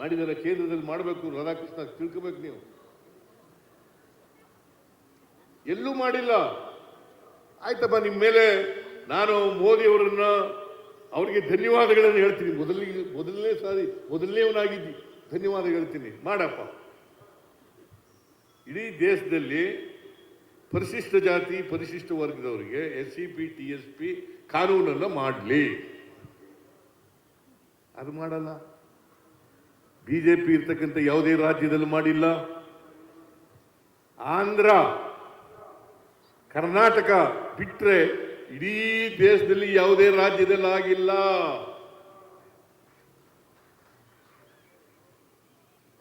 ಮಾಡಿದರೆ ಕೇಂದ್ರದಲ್ಲಿ ಮಾಡಬೇಕು. ರಾಧಾಕೃಷ್ಣ ತಿಳ್ಕೋಬೇಕು. ನೀವು ಎಲ್ಲೂ ಮಾಡಿಲ್ಲ. ಆಯ್ತಪ್ಪ, ನಿಮ್ಮ ಮೇಲೆ ನಾನು ಮೋದಿ ಅವರನ್ನ ಅವರಿಗೆ ಧನ್ಯವಾದಗಳನ್ನು ಹೇಳ್ತೀನಿ. ಮೊದಲನೇವನಾಗಿದ್ದಿ, ಧನ್ಯವಾದ ಹೇಳ್ತೀನಿ. ಮಾಡಪ್ಪ. ಇಡೀ ದೇಶದಲ್ಲಿ ಪರಿಶಿಷ್ಟ ಜಾತಿ ಪರಿಶಿಷ್ಟ ವರ್ಗದವರಿಗೆ SCP TSP ಕಾನೂನನ್ನು ಮಾಡಲಿ. ಅದು ಮಾಡಲ್ಲ. ಬಿಜೆಪಿ ಇರ್ತಕ್ಕಂಥ ಯಾವುದೇ ರಾಜ್ಯದಲ್ಲಿ ಮಾಡಿಲ್ಲ. ಆಂಧ್ರ, ಕರ್ನಾಟಕ ಬಿಟ್ರೆ ಇಡೀ ದೇಶದಲ್ಲಿ ಯಾವುದೇ ರಾಜ್ಯದಲ್ಲಿ ಆಗಿಲ್ಲ.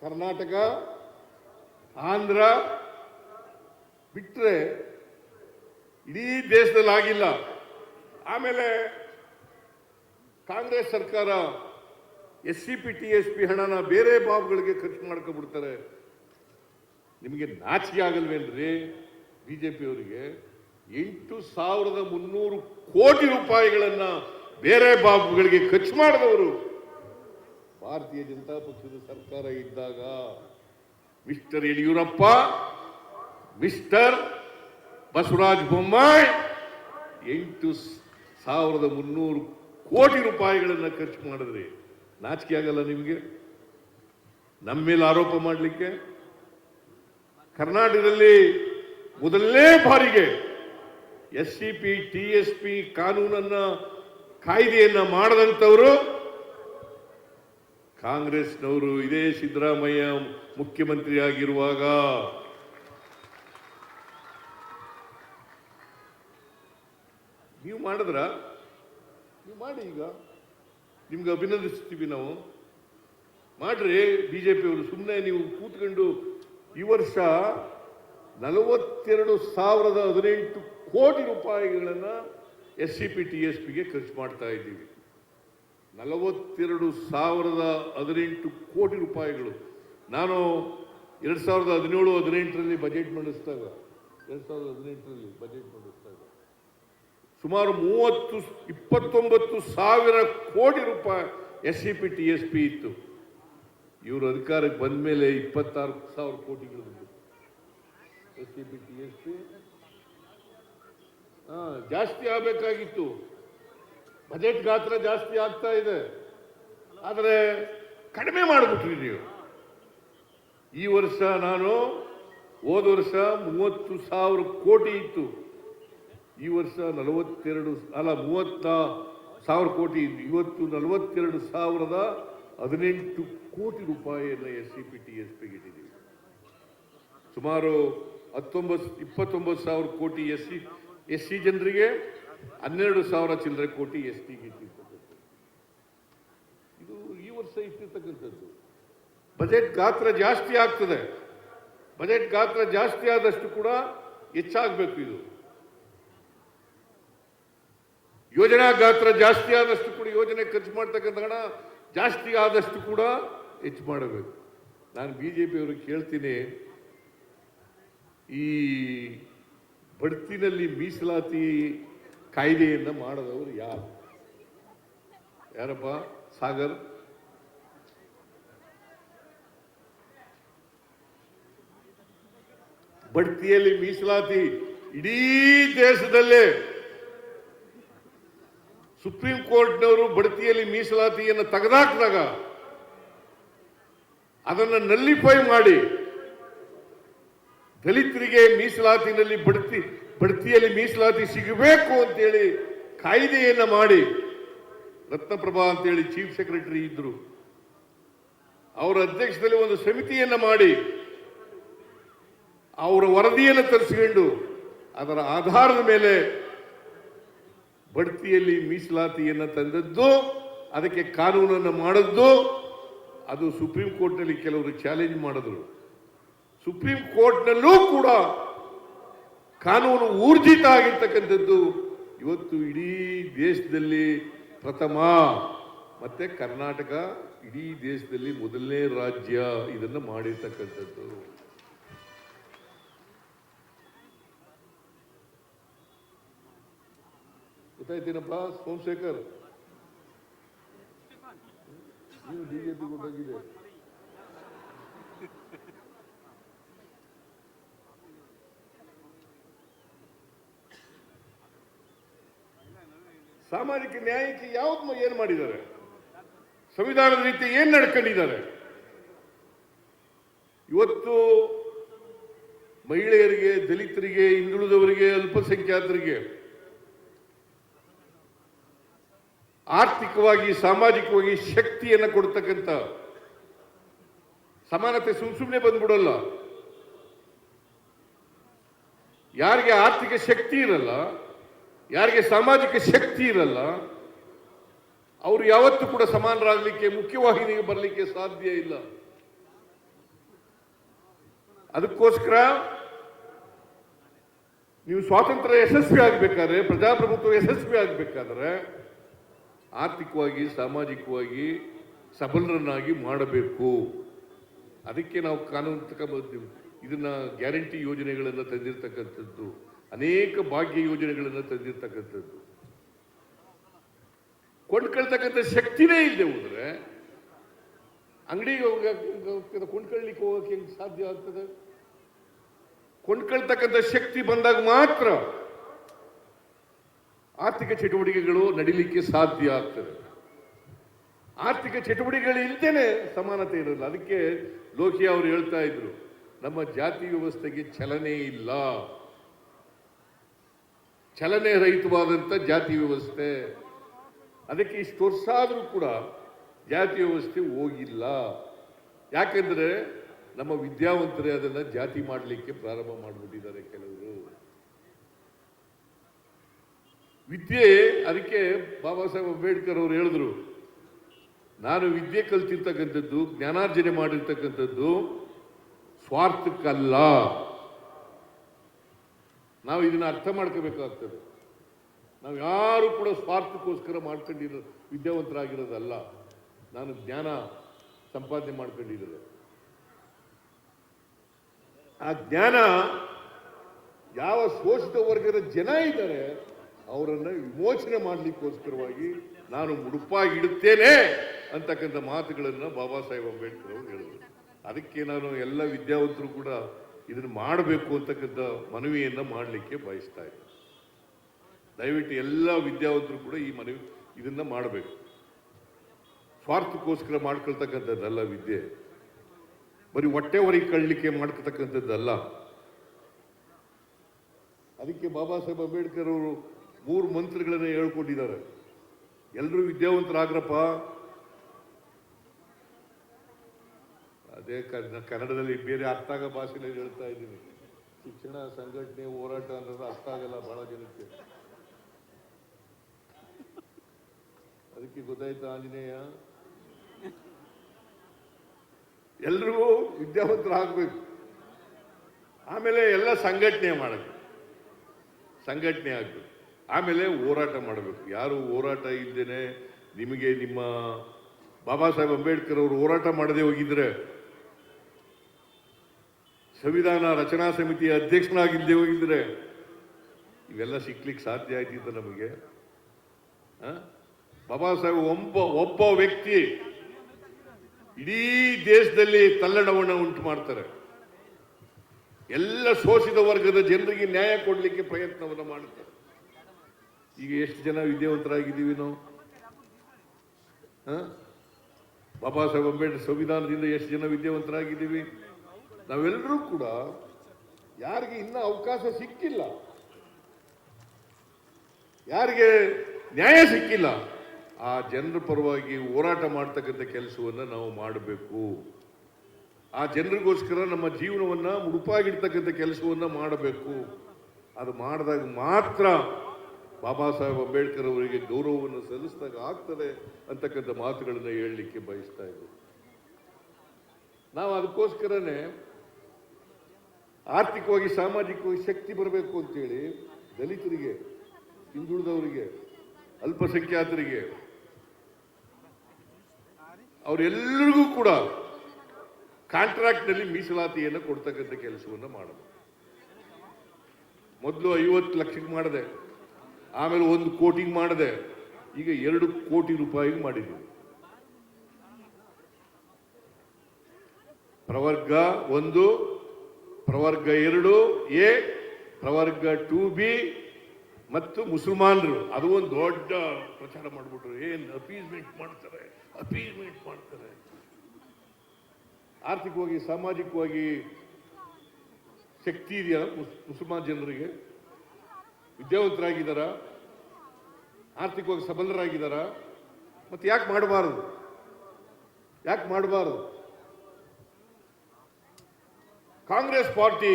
ಕರ್ನಾಟಕ, ಆಂಧ್ರ ಬಿಟ್ರೆ ಇಡೀ ದೇಶದಲ್ಲಿ ಆಗಿಲ್ಲ. ಆಮೇಲೆ ಕಾಂಗ್ರೆಸ್ ಸರ್ಕಾರ SCP TSP ಹಣನ ಬೇರೆ ಬಾಬುಗಳಿಗೆ ಖರ್ಚು ಮಾಡ್ಕೊಬಿಡ್ತಾರೆ. ನಿಮಗೆ ನಾಚಿಕೆ ಆಗಲ್ವೇನ್ರಿ? ಬಿಜೆಪಿ ಅವರಿಗೆ 8,300 ಕೋಟಿ ರೂಪಾಯಿಗಳನ್ನ ಬೇರೆ ಬಾಬುಗಳಿಗೆ ಖರ್ಚು ಮಾಡಿದವರು ಭಾರತೀಯ ಜನತಾ ಪಕ್ಷದ ಸರ್ಕಾರ ಇದ್ದಾಗ ಮಿಸ್ಟರ್ ಯಡಿಯೂರಪ್ಪ, ಮಿಸ್ಟರ್ ಬಸವರಾಜ ಬೊಮ್ಮಾಯಿ 8,300 ಕೋಟಿ ರೂಪಾಯಿಗಳನ್ನ ಖರ್ಚು ಮಾಡಿದ್ರಿ. ನಾಚಿಕೆ ಆಗಲ್ಲ ನಿಮಗೆ ನಮ್ಮ ಮೇಲೆ ಆರೋಪ ಮಾಡಲಿಕ್ಕೆ? ಕರ್ನಾಟಕದಲ್ಲಿ ಮೊದಲನೇ ಬಾರಿಗೆ SCP TSP ಕಾನೂನನ್ನ ಕಾಯ್ದೆಯನ್ನ ಮಾಡದಂತವರು ಕಾಂಗ್ರೆಸ್ನವರು. ಇದೇ ಸಿದ್ದರಾಮಯ್ಯ ಮುಖ್ಯಮಂತ್ರಿ ಆಗಿರುವಾಗ ನೀವು ಮಾಡಿದ್ರ? ನೀವು ಮಾಡಿ. ಈಗ ನಿಮ್ಗೆ ಅಭಿನಂದಿಸ್ತೀವಿ ನಾವು. ಮಾಡ್ರಿ ಬಿಜೆಪಿಯವರು. ಸುಮ್ಮನೆ ನೀವು ಕೂತ್ಕೊಂಡು ಈ ವರ್ಷ 42,018 ಕೋಟಿ ರೂಪಾಯಿಗಳನ್ನು SCP TSPಗೆ ಖರ್ಚು ಮಾಡ್ತಾ ಇದ್ದೀವಿ. 42,018 ಕೋಟಿ ರೂಪಾಯಿಗಳು. ನಾನು 2017-18ರಲ್ಲಿ ಬಜೆಟ್ ಮಂಡಿಸಿದಾಗ ಸುಮಾರು 29,000 ಕೋಟಿ ರೂಪಾಯಿ SCP TSP ಇತ್ತು. ಇವರು ಅಧಿಕಾರಕ್ಕೆ ಬಂದ ಮೇಲೆ 26,000 ಕೋಟಿಗಳು SCP TSP ಜಾಸ್ತಿ ಆಗಬೇಕಾಗಿತ್ತು. ಬಜೆಟ್ ಗಾತ್ರ ಜಾಸ್ತಿ ಆಗ್ತಾ ಇದೆ, ಆದರೆ ಕಡಿಮೆ ಮಾಡಿಬಿಟ್ರಿ ನೀವು. ಈ ವರ್ಷ ಹೋದ ವರ್ಷ 30,000 ಕೋಟಿ ಇತ್ತು. ಈ ವರ್ಷ 30,000 ಕೋಟಿ ಇತ್ತು. ಇವತ್ತು 42,018 ಕೋಟಿ ರೂಪಾಯಿಯನ್ನು SCP TSPಗೆ ಇಟ್ಟಿದ್ದೀವಿ. ಸುಮಾರು 29,000 ಕೋಟಿ SC ಜನರಿಗೆ, 12,000 ಚಿಲ್ಲರೆ ಕೋಟಿ STಗೆ ಇಟ್ಟಿರ್ತಕ್ಕಂಥದ್ದು. ಇದು ಈ ವರ್ಷ ಇಟ್ಟಿರ್ತಕ್ಕಂಥದ್ದು. ಬಜೆಟ್ ಗಾತ್ರ ಜಾಸ್ತಿ ಆಗ್ತದೆ. ಬಜೆಟ್ ಗಾತ್ರ ಜಾಸ್ತಿ ಆದಷ್ಟು ಕೂಡ ಹೆಚ್ಚಾಗಬೇಕು. ಇದು ಯೋಜನಾ ಗಾತ್ರ ಜಾಸ್ತಿ ಆದಷ್ಟು ಕೂಡ, ಯೋಜನೆ ಖರ್ಚು ಮಾಡ್ತಕ್ಕಂಥ ಹಣ ಜಾಸ್ತಿ ಆದಷ್ಟು ಕೂಡ ಹೆಚ್ಚು ಮಾಡಬೇಕು. ನಾನು ಬಿಜೆಪಿಯವ್ರಿಗೆ ಕೇಳ್ತೀನಿ, ಈ ಬಡ್ತಿನಲ್ಲಿ ಮೀಸಲಾತಿ ಕಾಯ್ದೆಯನ್ನು ಮಾಡದವರು ಯಾರಪ್ಪ? ಸಾಗರ್, ಬಡ್ತಿಯಲ್ಲಿ ಮೀಸಲಾತಿ ಇಡೀ ದೇಶದಲ್ಲೇ ಸುಪ್ರೀಂ ಕೋರ್ಟ್ನವರು ಬಡ್ತಿಯಲ್ಲಿ ಮೀಸಲಾತಿಯನ್ನು ತೆಗೆದಾಕಿದಾಗ ಅದನ್ನು ನಲ್ಲಿಫೈ ಮಾಡಿ ದಲಿತರಿಗೆ ಮೀಸಲಾತಿನಲ್ಲಿ ಬಡ್ತಿಯಲ್ಲಿ ಮೀಸಲಾತಿ ಸಿಗಬೇಕು ಅಂತೇಳಿ ಕಾಯ್ದೆಯನ್ನ ಮಾಡಿ, ರತ್ನಪ್ರಭಾ ಅಂತೇಳಿ ಚೀಫ್ ಸೆಕ್ರೆಟರಿ ಇದ್ರು, ಅವರ ಅಧ್ಯಕ್ಷದಲ್ಲಿ ಒಂದು ಸಮಿತಿಯನ್ನ ಮಾಡಿ ಅವರ ವರದಿಯನ್ನು ತರಿಸಿಕೊಂಡು ಅದರ ಆಧಾರದ ಮೇಲೆ ಬಡ್ತಿಯಲ್ಲಿ ಮೀಸಲಾತಿಯನ್ನು ತಂದದ್ದು, ಅದಕ್ಕೆ ಕಾನೂನನ್ನು ಮಾಡದ್ದು. ಅದು ಸುಪ್ರೀಂ ಕೋರ್ಟ್ನಲ್ಲಿ ಕೆಲವರು ಚಾಲೆಂಜ್ ಮಾಡಿದ್ರು. ಸುಪ್ರೀಂ ಕೋರ್ಟ್ನಲ್ಲೂ ಕೂಡ ಕಾನೂನು ಊರ್ಜಿತ ಆಗಿರ್ತಕ್ಕಂಥದ್ದು ಇವತ್ತು ಇಡೀ ದೇಶದಲ್ಲಿ ಪ್ರಥಮ. ಮತ್ತೆ ಕರ್ನಾಟಕ ಇಡೀ ದೇಶದಲ್ಲಿ ಮೊದಲನೇ ರಾಜ್ಯ ಇದನ್ನು ಮಾಡಿರ್ತಕ್ಕಂಥದ್ದು. ಗೊತ್ತಾಯ್ತೇನಪ್ಪ ಸೋಮಶೇಖರ್? ನೀವು ಬಿಜೆಪಿ ಗೊತ್ತಾಗಿದೆ. ಸಾಮಾಜಿಕ ನ್ಯಾಯಕ್ಕೆ ಯಾವ್ದು ಏನ್ ಮಾಡಿದ್ದಾರೆ? ಸಂವಿಧಾನದ ರೀತಿ ಏನ್ ನಡ್ಕೊಂಡಿದ್ದಾರೆ? ಇವತ್ತು ಮಹಿಳೆಯರಿಗೆ, ದಲಿತರಿಗೆ, ಹಿಂದುಳಿದವರಿಗೆ, ಅಲ್ಪಸಂಖ್ಯಾತರಿಗೆ ಆರ್ಥಿಕವಾಗಿ, ಸಾಮಾಜಿಕವಾಗಿ ಶಕ್ತಿಯನ್ನು ಕೊಡ್ತಕ್ಕಂಥ ಸಮಾನತೆ ಸುಮ್ಮನೆ ಬಂದ್ಬಿಡಲ್ಲ. ಯಾರಿಗೆ ಆರ್ಥಿಕ ಶಕ್ತಿ ಇರಲ್ಲ, ಯಾರಿಗೆ ಸಾಮಾಜಿಕ ಶಕ್ತಿ ಇರಲ್ಲ, ಅವರು ಯಾವತ್ತೂ ಕೂಡ ಸಮಾನರಾಗಲಿಕ್ಕೆ, ಮುಖ್ಯವಾಹಿನಿಗೆ ಬರಲಿಕ್ಕೆ ಸಾಧ್ಯ ಇಲ್ಲ. ಅದಕ್ಕೋಸ್ಕರ ನೀವು ಸ್ವಾತಂತ್ರ್ಯ ಯಶಸ್ವಿ ಆಗಬೇಕಾದ್ರೆ, ಪ್ರಜಾಪ್ರಭುತ್ವ ಯಶಸ್ವಿ ಆಗಬೇಕಾದ್ರೆ ಆರ್ಥಿಕವಾಗಿ, ಸಾಮಾಜಿಕವಾಗಿ ಸಬಲರನ್ನಾಗಿ ಮಾಡಬೇಕು. ಅದಕ್ಕೆ ನಾವು ಕಾನೂನು ತಗೊಂಡಿದ್ದೀವಿ. ಇದನ್ನ ಗ್ಯಾರಂಟಿ ಯೋಜನೆಗಳನ್ನು ತಂದಿರತಕ್ಕಂಥದ್ದು, ಅನೇಕ ಭಾಗ್ಯ ಯೋಜನೆಗಳನ್ನು ತಂದಿರತಕ್ಕಂಥದ್ದು. ಕೊಂಡ್ಕೊಳ್ತಕ್ಕಂಥ ಶಕ್ತಿನೇ ಇಲ್ಲದೆ ಹೋದ್ರೆ ಅಂಗಡಿಗೆ ಕೊಂಡ್ಕೊಳ್ಳಿಕ್ಕೆ ಹೋಗಕ್ಕೆ ಹೆಂಗೆ ಸಾಧ್ಯ ಆಗ್ತದೆ? ಕೊಂಡ್ಕೊಳ್ತಕ್ಕಂಥ ಶಕ್ತಿ ಬಂದಾಗ ಮಾತ್ರ ಆರ್ಥಿಕ ಚಟುವಟಿಕೆಗಳು ನಡೀಲಿಕ್ಕೆ ಸಾಧ್ಯ ಆಗ್ತದೆ. ಆರ್ಥಿಕ ಚಟುವಟಿಕೆಗಳು ಇಲ್ದೇನೆ ಸಮಾನತೆ ಇರಲ್ಲ. ಅದಕ್ಕೆ ಲೋಕಿ ಅವರು ಹೇಳ್ತಾ ಇದ್ರು, ನಮ್ಮ ಜಾತಿ ವ್ಯವಸ್ಥೆಗೆ ಚಲನೆ ಇಲ್ಲ, ಚಲನೆ ರಹಿತವಾದಂಥ ಜಾತಿ ವ್ಯವಸ್ಥೆ. ಅದಕ್ಕೆ ಇಷ್ಟು ವರ್ಷ ಆದರೂ ಕೂಡ ಜಾತಿ ವ್ಯವಸ್ಥೆ ಹೋಗಿಲ್ಲ. ಯಾಕೆಂದ್ರೆ ನಮ್ಮ ವಿದ್ಯಾವಂತರೇ ಅದನ್ನ ಜಾತಿ ಮಾಡಲಿಕ್ಕೆ ಪ್ರಾರಂಭ ಮಾಡಿಬಿಟ್ಟಿದ್ದಾರೆ ಕೆಲವರು. ವಿದ್ಯೆ, ಅದಕ್ಕೆ ಬಾಬಾ ಸಾಹೇಬ್ ಅಂಬೇಡ್ಕರ್ ಅವರು ಹೇಳಿದ್ರು, ನಾನು ವಿದ್ಯೆ ಕಲ್ತಿರ್ತಕ್ಕಂಥದ್ದು, ಜ್ಞಾನಾರ್ಜನೆ ಮಾಡಿರ್ತಕ್ಕಂಥದ್ದು ಸ್ವಾರ್ಥಕ್ಕಲ್ಲ. ನಾವು ಇದನ್ನ ಅರ್ಥ ಮಾಡ್ಕೋಬೇಕಾಗ್ತದೆ. ನಾವು ಯಾರು ಕೂಡ ಸ್ವಾರ್ಥಕ್ಕೋಸ್ಕರ ಮಾಡ್ಕೊಂಡಿರೋ ವಿದ್ಯಾವಂತರಾಗಿರೋದಲ್ಲ. ನಾನು ಜ್ಞಾನ ಸಂಪಾದನೆ ಮಾಡ್ಕೊಂಡಿದ್ದೆ. ಆ ಜ್ಞಾನ ಯಾವ ಶೋಷಿತ ವರ್ಗದ ಜನ ಇದ್ದಾರೆ ಅವರನ್ನ ವಿಮೋಚನೆ ಮಾಡಲಿಕ್ಕೋಸ್ಕರವಾಗಿ ನಾನು ಮುಡುಪಾಗಿಡುತ್ತೇನೆ ಅಂತಕ್ಕಂಥ ಮಾತುಗಳನ್ನು ಬಾಬಾ ಸಾಹೇಬ್ ಅಂಬೇಡ್ಕರ್ ಅವರು ಹೇಳಿದರು. ಅದಕ್ಕೆ ನಾನು ಎಲ್ಲ ವಿದ್ಯಾವಂತರು ಕೂಡ ಇದನ್ನು ಮಾಡಬೇಕು ಅಂತಕ್ಕಂಥ ಮನವಿಯನ್ನು ಮಾಡಲಿಕ್ಕೆ ಬಯಸ್ತಾ ಇದ್ದೆ. ದಯವಿಟ್ಟು ಎಲ್ಲ ವಿದ್ಯಾವಂತರು ಕೂಡ ಈ ಮನವಿ ಇದನ್ನ ಮಾಡಬೇಕು. ಸ್ವಾರ್ಥಕ್ಕೋಸ್ಕರ ಮಾಡ್ಕೊಳ್ತಕ್ಕಂಥದ್ದಲ್ಲ ವಿದ್ಯೆ, ಬರೀ ಹೊಟ್ಟೆ ಹೊರಗೆ ಕಳ್ಳಿಕ್ಕೆ ಮಾಡ್ಕೊಳ್ತಕ್ಕಂಥದ್ದಲ್ಲ. ಅದಕ್ಕೆ ಬಾಬಾ ಸಾಹೇಬ್ ಅಂಬೇಡ್ಕರ್ ಅವರು 3 ಮಂತ್ರಗಳನ್ನು ಹೇಳ್ಕೊಟ್ಟಿದ್ದಾರೆ. ಎಲ್ಲರೂ ವಿದ್ಯಾವಂತರಾಗ್ರಪ್ಪ. ಅದೇ ಕನ್ನಡದಲ್ಲಿ ಬೇರೆ ಅರ್ಥ ಆಗೋ ಭಾಷೆಯಲ್ಲಿ ಹೇಳ್ತಾ ಇದ್ದೀನಿ. ಶಿಕ್ಷಣ, ಸಂಘಟನೆ, ಹೋರಾಟ ಅನ್ನೋದು ಅರ್ಥ ಆಗಲ್ಲ ಬಹಳ ಜನಕ್ಕೆ. ಅದಕ್ಕೆ ಗೊತ್ತಾಯ್ತು ಆಂಜನೇಯ, ಎಲ್ರಿಗೂ ವಿದ್ಯಾವಂತರಾಗಬೇಕು. ಆಮೇಲೆ ಎಲ್ಲ ಸಂಘಟನೆ ಮಾಡಬೇಕು, ಸಂಘಟನೆ ಆಗಬೇಕು. ಆಮೇಲೆ ಹೋರಾಟ ಮಾಡಬೇಕು. ಯಾರು ಹೋರಾಟ ಇದ್ದೇನೆ, ನಿಮಗೆ ನಿಮ್ಮ ಬಾಬಾ ಸಾಹೇಬ್ ಅಂಬೇಡ್ಕರ್ ಅವರು ಹೋರಾಟ ಮಾಡದೆ ಹೋಗಿದ್ರೆ, ಸಂವಿಧಾನ ರಚನಾ ಸಮಿತಿಯ ಅಧ್ಯಕ್ಷನಾಗಿಲ್ಲದೆ ಹೋಗಿದ್ರೆ ಇವೆಲ್ಲ ಸಿಕ್ಲಿಕ್ಕೆ ಸಾಧ್ಯ ಆಯ್ತಿತ್ತು ನಮಗೆ? ಬಾಬಾ ಸಾಹೇಬ್ ಒಬ್ಬ ವ್ಯಕ್ತಿ ಇಡೀ ದೇಶದಲ್ಲಿ ತಲ್ಲಣವನ್ನು ಉಂಟು ಮಾಡ್ತಾರೆ. ಎಲ್ಲ ಶೋಷಿತ ವರ್ಗದ ಜನರಿಗೆ ನ್ಯಾಯ ಕೊಡಲಿಕ್ಕೆ ಪ್ರಯತ್ನವನ್ನು ಮಾಡುತ್ತಾರೆ. ಈಗ ಎಷ್ಟು ಜನ ವಿದ್ಯಾವಂತರಾಗಿದ್ದೀವಿ ನಾವು? ಬಾಬಾ ಸಾಹೇಬ್ ಅಂಬೇಡ್ಕರ್ ಸಂವಿಧಾನದಿಂದ ಎಷ್ಟು ಜನ ವಿದ್ಯಾವಂತರಾಗಿದ್ದೀವಿ? ನಾವೆಲ್ಲರೂ ಕೂಡ ಯಾರಿಗೆ ಇನ್ನೂ ಅವಕಾಶ ಸಿಕ್ಕಿಲ್ಲ, ಯಾರಿಗೆ ನ್ಯಾಯ ಸಿಕ್ಕಿಲ್ಲ, ಆ ಜನರ ಪರವಾಗಿ ಹೋರಾಟ ಮಾಡ್ತಕ್ಕಂಥ ಕೆಲಸವನ್ನು ನಾವು ಮಾಡಬೇಕು. ಆ ಜನರಿಗೋಸ್ಕರ ನಮ್ಮ ಜೀವನವನ್ನು ಮುಡುಪಾಗಿಡ್ತಕ್ಕಂಥ ಕೆಲಸವನ್ನು ಮಾಡಬೇಕು. ಅದು ಮಾಡಿದಾಗ ಮಾತ್ರ ಬಾಬಾ ಸಾಹೇಬ್ ಅಂಬೇಡ್ಕರ್ ಅವರಿಗೆ ಗೌರವವನ್ನು ಸಲ್ಲಿಸಿದಾಗ ಆಗ್ತದೆ ಅಂತಕ್ಕಂಥ ಮಾತುಗಳನ್ನು ಹೇಳಲಿಕ್ಕೆ ಬಯಸ್ತಾ ಇದ್ದೀವಿ. ನಾವು ಅದಕ್ಕೋಸ್ಕರನೇ ಆರ್ಥಿಕವಾಗಿ, ಸಾಮಾಜಿಕವಾಗಿ ಶಕ್ತಿ ಬರಬೇಕು ಅಂತೇಳಿ ದಲಿತರಿಗೆ, ಹಿಂದುಳಿದವರಿಗೆ, ಅಲ್ಪಸಂಖ್ಯಾತರಿಗೆ, ಅವರೆಲ್ಲರಿಗೂ ಕೂಡ ಕಾಂಟ್ರಾಕ್ಟ್ನಲ್ಲಿ ಮೀಸಲಾತಿಯನ್ನು ಕೊಡ್ತಕ್ಕಂಥ ಕೆಲಸವನ್ನು ಮಾಡಬೇಕು. ಮೊದಲು 50 ಲಕ್ಷಕ್ಕೆ ಮಾಡಿದೆ, ಆಮೇಲೆ 1 ಕೋಟಿಗೆ ಮಾಡಿದೆ, ಈಗ 2 ಕೋಟಿ ರೂಪಾಯಿಗೆ ಮಾಡಿದ್ದೀವಿ. ಪ್ರವರ್ಗ 1, ಪ್ರವರ್ಗ 2A, ಪ್ರವರ್ಗ 2B ಮತ್ತು ಮುಸಲ್ಮಾನರು. ಅದು ಒಂದು ದೊಡ್ಡ ಪ್ರಚಾರ ಮಾಡಿಬಿಟ್ರು. ಏನ್ ಅಪೀಸ್ಮೆಂಟ್ ಮಾಡ್ತಾರೆ. ಆರ್ಥಿಕವಾಗಿ ಸಾಮಾಜಿಕವಾಗಿ ಶಕ್ತಿ ಇದೆಯಾ ಮುಸಲ್ಮಾನ್ ಜನರಿಗೆ? ವಿದ್ಯಾವಂತರಾಗಿದ್ದಾರಾ? ಆರ್ಥಿಕವಾಗಿ ಸಬಲರಾಗಿದ್ದಾರಾ? ಮತ್ತೆ ಯಾಕೆ ಮಾಡಬಾರದು? ಕಾಂಗ್ರೆಸ್ ಪಾರ್ಟಿ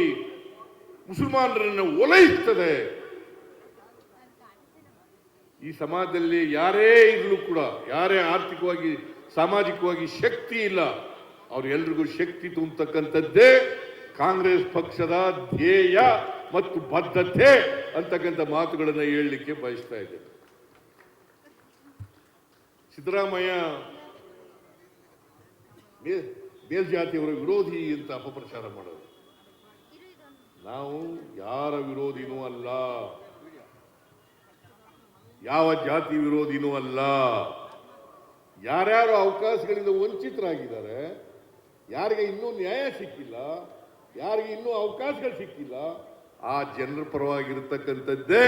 ಮುಸಲ್ಮಾನರನ್ನು ಓಲೈಸುತ್ತದೆ. ಈ ಸಮಾಜದಲ್ಲಿ ಯಾರೇ ಇರಲು ಕೂಡ, ಯಾರೇ ಆರ್ಥಿಕವಾಗಿ ಸಾಮಾಜಿಕವಾಗಿ ಶಕ್ತಿ ಇಲ್ಲ, ಅವರೆಲ್ಲರಿಗೂ ಶಕ್ತಿ ತುಂಬತಕ್ಕಂಥದ್ದೇ ಕಾಂಗ್ರೆಸ್ ಪಕ್ಷದ ಧ್ಯೇಯ ಮತ್ತು ಬದ್ಧತೆ ಅಂತಕ್ಕಂಥ ಮಾತುಗಳನ್ನು ಹೇಳಲಿಕ್ಕೆ ಬಯಸ್ತಾ ಇದ್ದೇನೆ. ಸಿದ್ದರಾಮಯ್ಯ ಮೇಲ್ಜಾತಿಯವರ ವಿರೋಧಿ ಅಂತ ಅಪಪ್ರಚಾರ ಮಾಡೋದು. ನಾವು ಯಾರ ವಿರೋಧಿನೂ ಅಲ್ಲ, ಯಾವ ಜಾತಿ ವಿರೋಧಿನೂ ಅಲ್ಲ. ಯಾರ್ಯಾರು ಅವಕಾಶಗಳಿಂದ ವಂಚಿತರಾಗಿದ್ದಾರೆ, ಯಾರಿಗೆ ಇನ್ನೂ ನ್ಯಾಯ ಸಿಕ್ಕಿಲ್ಲ, ಯಾರಿಗೆ ಇನ್ನೂ ಅವಕಾಶಗಳು ಸಿಕ್ಕಿಲ್ಲ, ಆ ಜನರ ಪರವಾಗಿರತಕ್ಕಂಥದ್ದೇ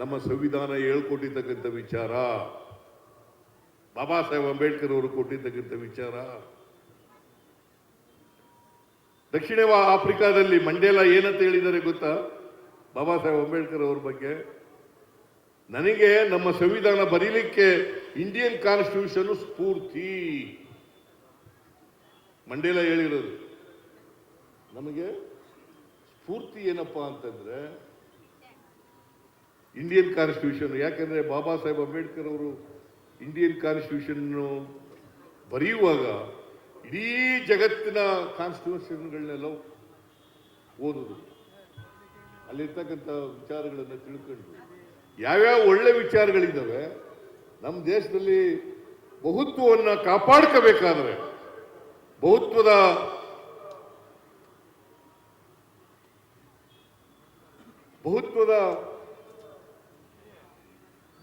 ನಮ್ಮ ಸಂವಿಧಾನ ಹೇಳ್ಕೊಟ್ಟಿರ್ತಕ್ಕಂಥ ವಿಚಾರ, ಬಾಬಾ ಸಾಹೇಬ್ ಅಂಬೇಡ್ಕರ್ ಅವರು ಕೊಟ್ಟಿರ್ತಕ್ಕಂಥ ವಿಚಾರ. ದಕ್ಷಿಣ ಆಫ್ರಿಕಾದಲ್ಲಿ ಮಂಡೇಲಾ ಏನಂತ ಹೇಳಿದ್ದಾರೆ ಗೊತ್ತಾ? ಬಾಬಾ ಸಾಹೇಬ್ ಅಂಬೇಡ್ಕರ್ ಅವ್ರ ಬಗ್ಗೆ, ನನಗೆ ನಮ್ಮ ಸಂವಿಧಾನ ಬರೀಲಿಕ್ಕೆ ಇಂಡಿಯನ್ ಕಾನ್ಸ್ಟಿಟ್ಯೂಷನ್ ಸ್ಫೂರ್ತಿ. ಮಂಡೇಲಾ ಹೇಳಿರೋದು. ನಮಗೆ ಸ್ಫೂರ್ತಿ ಏನಪ್ಪಾ ಅಂತಂದ್ರೆ ಇಂಡಿಯನ್ ಕಾನ್ಸ್ಟಿಟ್ಯೂಷನ್. ಯಾಕಂದ್ರೆ ಬಾಬಾ ಸಾಹೇಬ್ ಅಂಬೇಡ್ಕರ್ ಅವರು ಇಂಡಿಯನ್ ಕಾನ್ಸ್ಟಿಟ್ಯೂಷನ್ ಬರೆಯುವಾಗ ಇಡೀ ಜಗತ್ತಿನ ಕಾನ್ಸ್ಟಿಟ್ಯೂಷನ್ಗಳನ್ನೆಲ್ಲ ಓದುದು, ಅಲ್ಲಿರ್ತಕ್ಕಂಥ ವಿಚಾರಗಳನ್ನು ತಿಳ್ಕೊಂಡು ಯಾವ್ಯಾವ ಒಳ್ಳೆ ವಿಚಾರಗಳಿದ್ದಾವೆ, ನಮ್ಮ ದೇಶದಲ್ಲಿ ಬಹುತ್ವವನ್ನು ಕಾಪಾಡ್ಕೋಬೇಕಾದ್ರೆ, ಬಹುತ್ವದ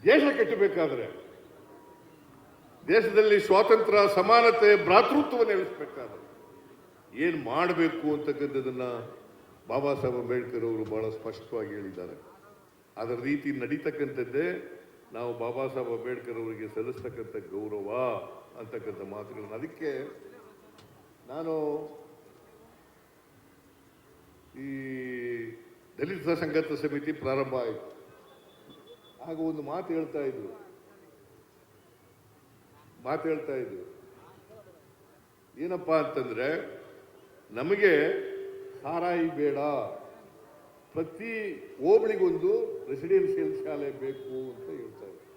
ದೇಶ ಕಟ್ಟಬೇಕಾದ್ರೆ, ದೇಶದಲ್ಲಿ ಸ್ವಾತಂತ್ರ್ಯ, ಸಮಾನತೆ, ಭ್ರಾತೃತ್ವ ನೆಲೆಸಬೇಕಾದ್ರೆ ಏನ್ ಮಾಡಬೇಕು ಅಂತಕ್ಕಂಥದನ್ನ ಬಾಬಾ ಸಾಹೇಬ್ ಅಂಬೇಡ್ಕರ್ ಅವರು ಬಹಳ ಸ್ಪಷ್ಟವಾಗಿ ಹೇಳಿದ್ದಾರೆ. ಅದರ ರೀತಿ ನಡೀತಕ್ಕಂಥದ್ದೇ ನಾವು ಬಾಬಾ ಸಾಹೇಬ್ ಅಂಬೇಡ್ಕರ್ ಅವರಿಗೆ ಸಲ್ಲಿಸ್ತಕ್ಕಂಥ ಗೌರವ ಅಂತಕ್ಕಂಥ ಮಾತುಗಳನ್ನು. ಅದಕ್ಕೆ ನಾನು ಈ ದಲಿತ ಸಂಘರ್ಷ ಸಮಿತಿ ಪ್ರಾರಂಭ ಆಯಿತು, ಆಗ ಒಂದು ಮಾತು ಹೇಳ್ತಾ ಇದ್ರು. ಏನಪ್ಪಾ ಅಂತಂದ್ರೆ, ನಮಗೆ ಸಾರಾಯಿ ಬೇಡ, ಪ್ರತಿ ಹೋಬಳಿಗೊಂದು ರೆಸಿಡೆನ್ಷಿಯಲ್ ಶಾಲೆ ಬೇಕು ಅಂತ ಹೇಳ್ತಾ ಇದ್ರು.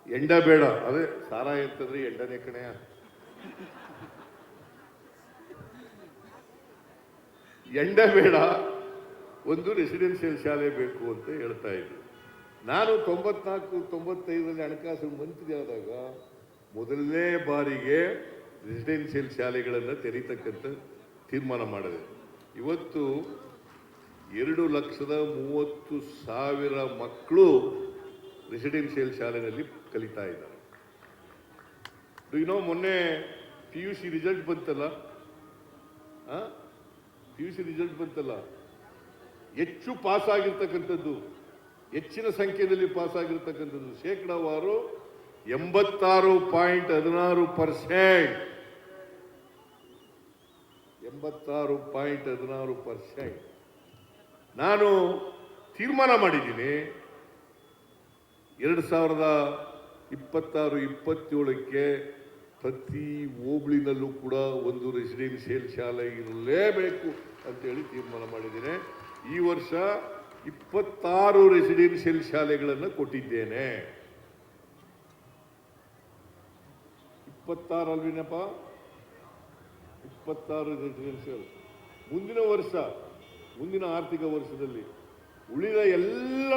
ಎಂಡ ಬೇಡ, ಅದೇ ಸಾರಾಯಿ ಅಂತಂದ್ರೆ ಎಂಡನೇ ಕಣೆಯ. ಎಂಡ ಬೇಡ, ಒಂದು ರೆಸಿಡೆನ್ಷಿಯಲ್ ಶಾಲೆ ಬೇಕು ಅಂತ ಹೇಳ್ತಾ ಇದ್ರು. ನಾನು 94-95ರಲ್ಲಿ ಹಣಕಾಸು ಮಂತ್ರಿ ಆದಾಗ ಮೊದಲನೇ ಬಾರಿಗೆ ರೆಸಿಡೆನ್ಷಿಯಲ್ ಶಾಲೆಗಳನ್ನು ತೆರೀತಕ್ಕಂಥ ತೀರ್ಮಾನ ಮಾಡಿದೆ. ಇವತ್ತು 2,30,000 ಮಕ್ಕಳು ರೆಸಿಡೆನ್ಷಿಯಲ್ ಶಾಲೆಯಲ್ಲಿ ಕಲಿತಾ ಇದ್ದಾರೆ. ಮೊನ್ನೆ PUC ರಿಸಲ್ಟ್ ಬಂತಲ್ಲ, ಹೆಚ್ಚು ಪಾಸ್ ಆಗಿರ್ತಕ್ಕಂಥದ್ದು, ಹೆಚ್ಚಿನ ಸಂಖ್ಯೆಯಲ್ಲಿ ಪಾಸ್ ಆಗಿರ್ತಕ್ಕಂಥದ್ದು ಶೇಕಡಾವಾರು 86.16%. 86.16%. ನಾನು ತೀರ್ಮಾನ ಮಾಡಿದ್ದೀನಿ 2026-27ಕ್ಕೆ ಪ್ರತಿ ಹೋಬಳಿನಲ್ಲೂ ಕೂಡ ಒಂದು ರೆಸಿಡೆನ್ಷಿಯಲ್ ಶಾಲೆ ಇರಲೇಬೇಕು ಅಂತೇಳಿ ತೀರ್ಮಾನ ಮಾಡಿದ್ದೇನೆ. ಈ ವರ್ಷ 26 ರೆಸಿಡೆನ್ಷಿಯಲ್ ಶಾಲೆಗಳನ್ನು ಕೊಟ್ಟಿದ್ದೇನೆ. 26 ಅಲ್ವೇನಪ್ಪ? 26 ರೆಸಿಡೆನ್ಷಿಯಲ್. ಮುಂದಿನ ಆರ್ಥಿಕ ವರ್ಷದಲ್ಲಿ ಉಳಿದ ಎಲ್ಲ